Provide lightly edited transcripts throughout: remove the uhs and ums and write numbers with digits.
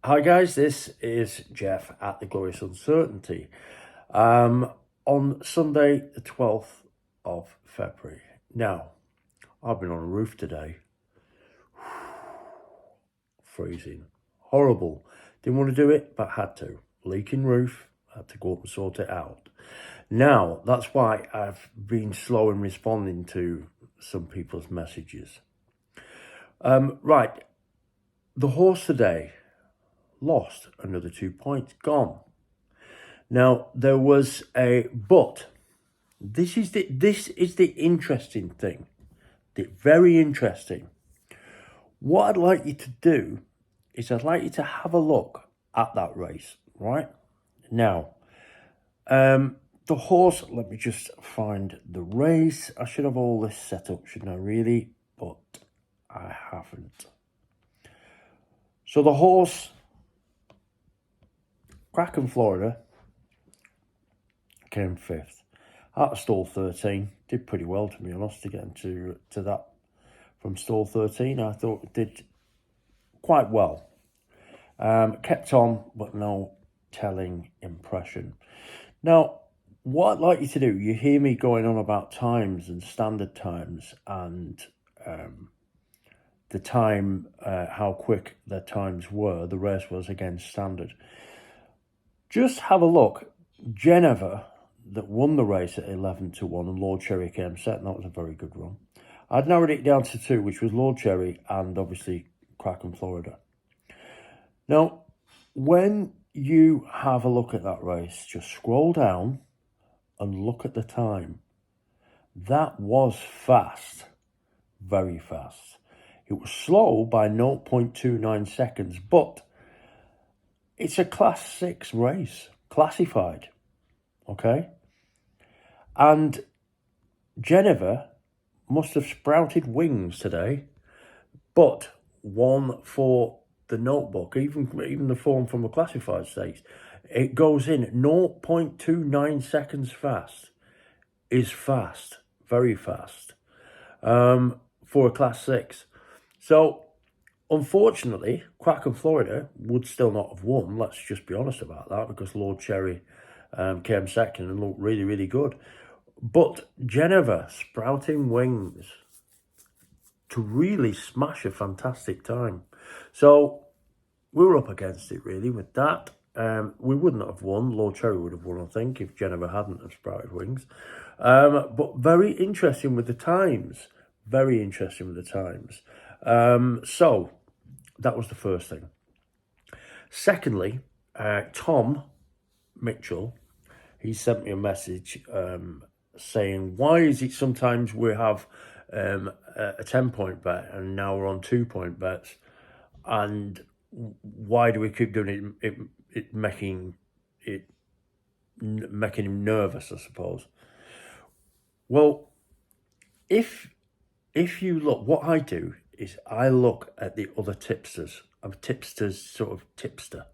Hi guys, this is Jeff at the Glorious Uncertainty. On Sunday, the 12th of February. Now, I've been on a roof today. Freezing. Horrible. Didn't want to do it, but had to. Leaking roof, had to go up and sort it out. Now, that's why I've been slow in responding to some people's messages. Right, the horse today lost another 2 points, gone. Now, there was a but. This is the interesting thing. Very interesting. What I'd like you to do is I'd like you to have a look at that race, right? Now, the horse, let me just find the race. I should have all this set up, shouldn't I really? But I haven't. So the horse, Kraken, Florida, came fifth. Out of stall 13, did pretty well, to be honest, to get into that from stall 13. I thought it did quite well. Kept on, but no telling impression. Now, what I'd like you to do, you hear me going on about times and standard times and the time, how quick their times were, the race was against standard. Just have a look. Geneva, that won the race at 11-1, and Lord Cherry came second. That was a very good run. I'd narrowed it down to two, which was Lord Cherry and obviously Kraken, Florida. Now, when you have a look at that race, just scroll down and look at the time. That was fast, very fast. It was slow by 0.29 seconds, but it's a Class 6 race, classified, okay? And Geneva must have sprouted wings today, but one for the notebook, even the form from the classified stakes, it goes in 0.29 seconds fast, is fast, very fast, for a Class 6. So, unfortunately, Kraken, Florida would still not have won, let's just be honest about that, because Lord Cherry came second and looked really, really good. But Geneva sprouting wings to really smash a fantastic time. So we were up against it really with that. We wouldn't have won. Lord Cherry would have won, I think, if Geneva hadn't have sprouted wings. But very interesting with the times. Very interesting with the times. So that was the first thing. Secondly, Tom Mitchell, he sent me a message saying, why is it sometimes we have a 10-point bet and now we're on 2-point bets, and why do we keep doing it making him nervous, I suppose. Well, if you look, what I do is I look at the other tipsters. I'm a tipster's sort of tipster.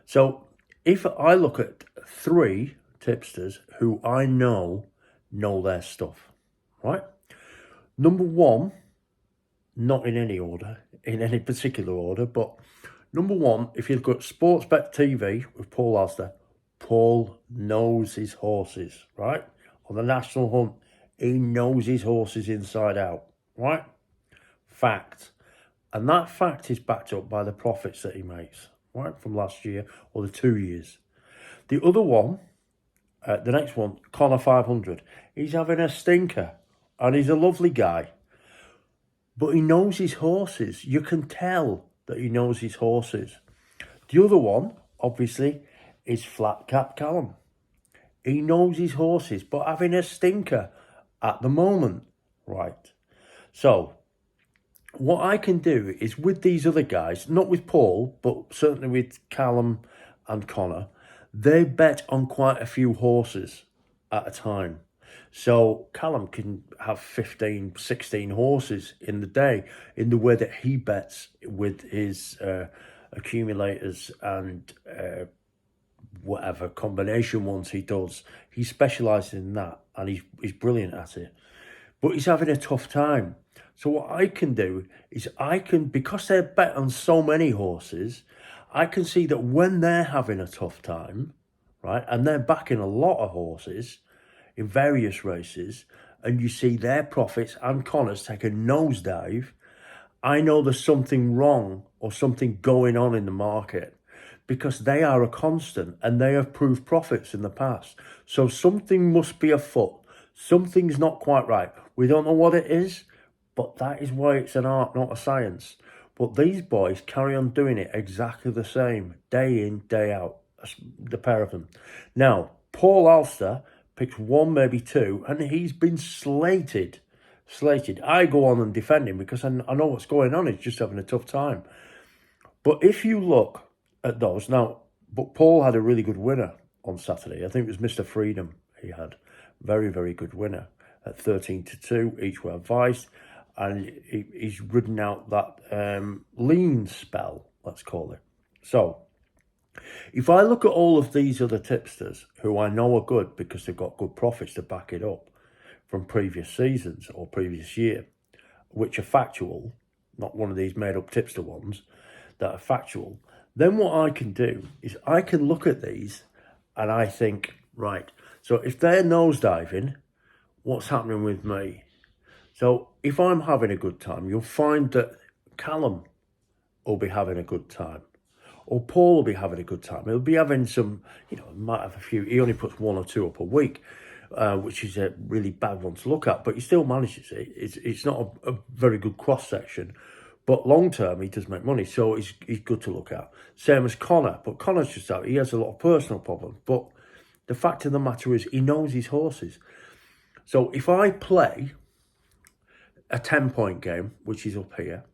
So if I look at 3 tipsters who I know their stuff, right? Number 1, not in any order, in any particular order, but number 1, if you look at Sportsbet TV with Paul Astor, Paul knows his horses, right? On the national hunt, he knows his horses inside out, right? Fact. And that fact is backed up by the profits that he makes, right, from last year or the 2 years. The other one, the next one, Connor 500, he's having a stinker and he's a lovely guy. But he knows his horses. You can tell that he knows his horses. The other one, obviously, is Flat Cap Callum. He knows his horses, but having a stinker at the moment, right? So, what I can do is with these other guys, not with Paul, but certainly with Callum and Connor, they bet on quite a few horses at a time. So Callum can have 15, 16 horses in the day in the way that he bets with his accumulators and whatever combination ones he does. He specialises in that and he's brilliant at it. But he's having a tough time. So what I can do is because they bet on so many horses, I can see that when they're having a tough time, right, and they're backing a lot of horses in various races, and you see their profits and Connor's take a nosedive, I know there's something wrong or something going on in the market, because they are a constant and they have proved profits in the past. So something must be afoot. Something's not quite right. We don't know what it is, but that is why it's an art, not a science. But these boys carry on doing it exactly the same, day in, day out, the pair of them. Now, Paul Alster picks one, maybe two, and he's been slated. I go on and defend him because I know what's going on. He's just having a tough time. But if you look at those now, but Paul had a really good winner on Saturday. I think it was Mr. Freedom. He had very, very good winner at 13-2 each way advised, and he's ridden out that lean spell, let's call it. So if I look at all of these other tipsters who I know are good because they've got good profits to back it up from previous seasons or previous year, which are factual, not one of these made up tipster ones that are factual, then what I can do is I can look at these and I think, right, so if they're nosediving, what's happening with me? So if I'm having a good time, you'll find that Callum will be having a good time, or Paul will be having a good time. He'll be having some, might have a few. He only puts one or two up a week, which is a really bad one to look at, but he still manages it. It's not a very good cross section, but long term he does make money, so he's good to look at. Same as Connor, but Connor's just out. He has a lot of personal problems, but the fact of the matter is he knows his horses. So if I play a 10-point game, which is up here,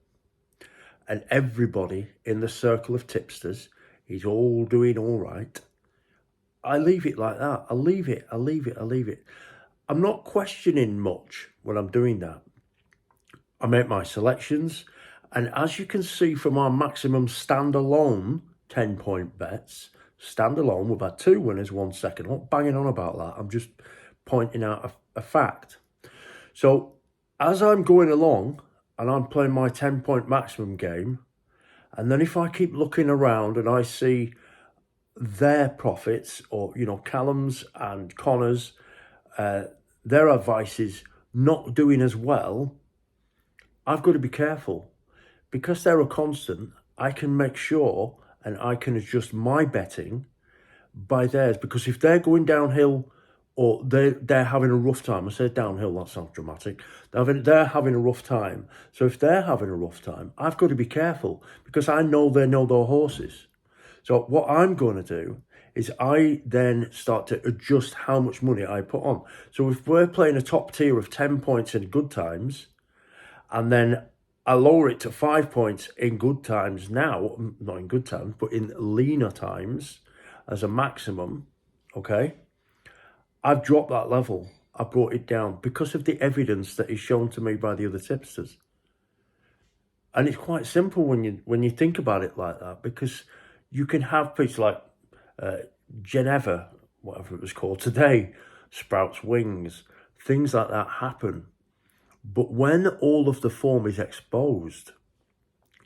and everybody in the circle of tipsters is all doing all right, I leave it like that. I leave it. I'm not questioning much when I'm doing that. I make my selections, and as you can see from our maximum standalone 10-point bets, standalone, we've had 2 winners, 1 second. I'm not banging on about that. I'm just pointing out a fact. So as I'm going along and I'm playing my 10-point maximum game, and then if I keep looking around and I see their profits, or Callum's and Connor's, their advice is not doing as well, I've got to be careful. Because they're a constant, I can make sure and I can adjust my betting by theirs. Because if they're going downhill or they're having a rough time, I say downhill, that sounds dramatic. They're having a rough time. So if they're having a rough time, I've got to be careful because I know they know their horses. So what I'm going to do is I then start to adjust how much money I put on. So if we're playing a top tier of 10 points in good times, and then I lower it to 5 points in good times now, not in good times, but in leaner times as a maximum, okay? I've dropped that level. I brought it down because of the evidence that is shown to me by the other tipsters. And it's quite simple when you think about it like that, because you can have pieces like Geneva, whatever it was called today, Sprouts Wings, things like that happen. But when all of the form is exposed,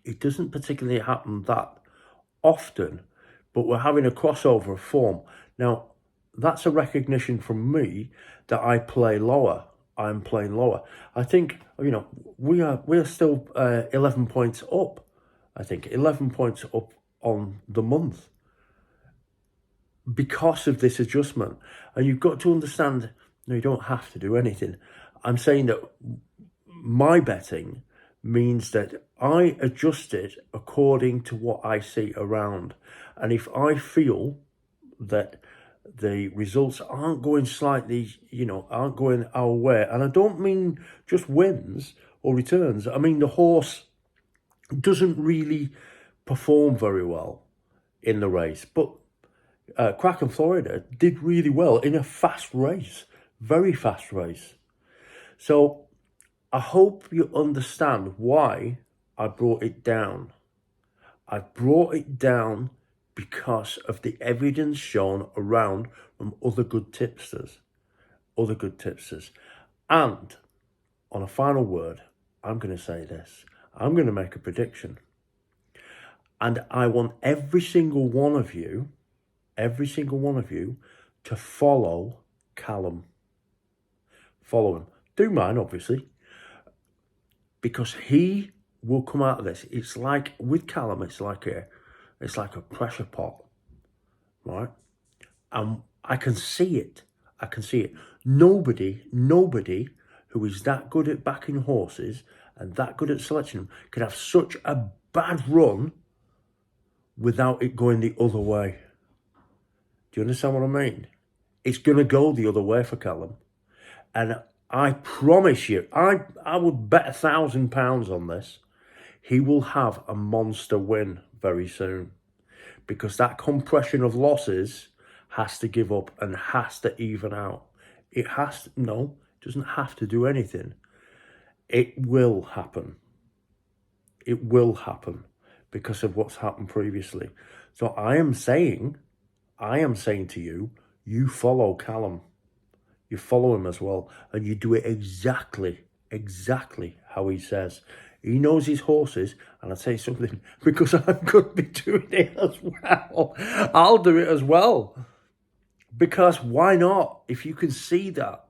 it doesn't particularly happen that often, but we're having a crossover of form. Now, that's a recognition from me that I play lower. I'm playing lower. I think, we're still 11 points up. I think 11 points up on the month because of this adjustment. And you've got to understand, no, you don't have to do anything. I'm saying that my betting means that I adjust it according to what I see around. And if I feel that the results aren't going slightly, aren't going our way, and I don't mean just wins or returns, I mean the horse doesn't really perform very well in the race. But Kraken Florida did really well in a fast race, very fast race. So I hope you understand why I brought it down. I brought it down because of the evidence shown around from other good tipsters. And on a final word, I'm going to say this. I'm going to make a prediction. And I want every single one of you to follow Callum. Follow him. Do mine, obviously, because he will come out of this. It's like with Callum, it's like a pressure pot, right? And I can see it. Nobody who is that good at backing horses and that good at selecting them can have such a bad run without it going the other way. Do you understand what I mean? It's going to go the other way for Callum. And I promise you, I would bet £1,000 on this. He will have a monster win very soon, because that compression of losses has to give up and has to even out. It doesn't have to do anything. It will happen. It will happen because of what's happened previously. So I am saying to you, you follow Callum. You follow him as well, and you do it exactly how he says. He knows his horses, and I'll tell you something, because I'm going to be doing it as well. I'll do it as well. Because why not? If you can see that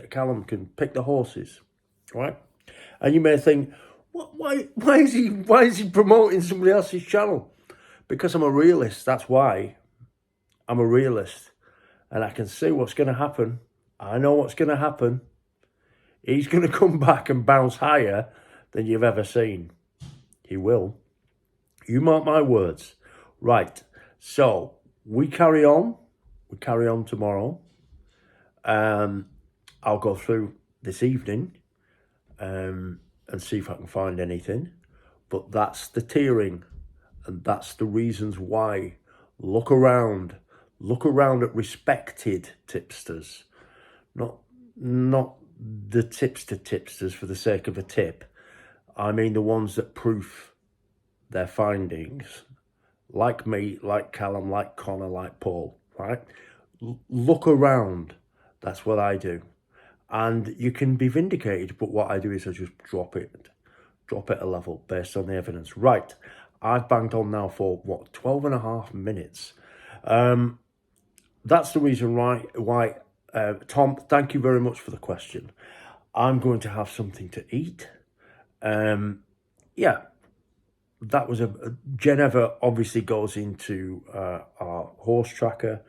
Callum can pick the horses, right? And you may think, why is he promoting somebody else's channel? Because I'm a realist. That's why. I'm a realist. And I can see what's going to happen. I know what's going to happen. He's going to come back and bounce higher than you've ever seen. He will. You mark my words. Right. So we carry on. We carry on tomorrow. I'll go through this evening and see if I can find anything. But that's the tiering. And that's the reasons why. Look around. Look around at respected tipsters, not the tipsters for the sake of a tip. I mean the ones that proof their findings, like me, like Callum, like Connor, like Paul, right? Look around. That's what I do. And you can be vindicated, but what I do is I just drop it a level based on the evidence. Right, I've banged on now for, 12 and a half minutes. That's the reason why, Tom, thank you very much for the question. I'm going to have something to eat. Yeah, that was Geneva obviously goes into our horse tracker.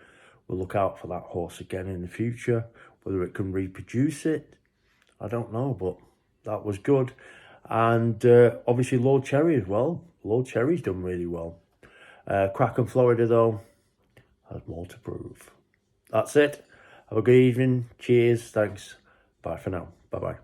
We'll look out for that horse again in the future. Whether it can reproduce it, I don't know, but that was good. And obviously Lord Cherry as well. Lord Cherry's done really well. Kraken Florida, though, has more to prove. That's it. Have a good evening. Cheers. Thanks. Bye for now. Bye-bye.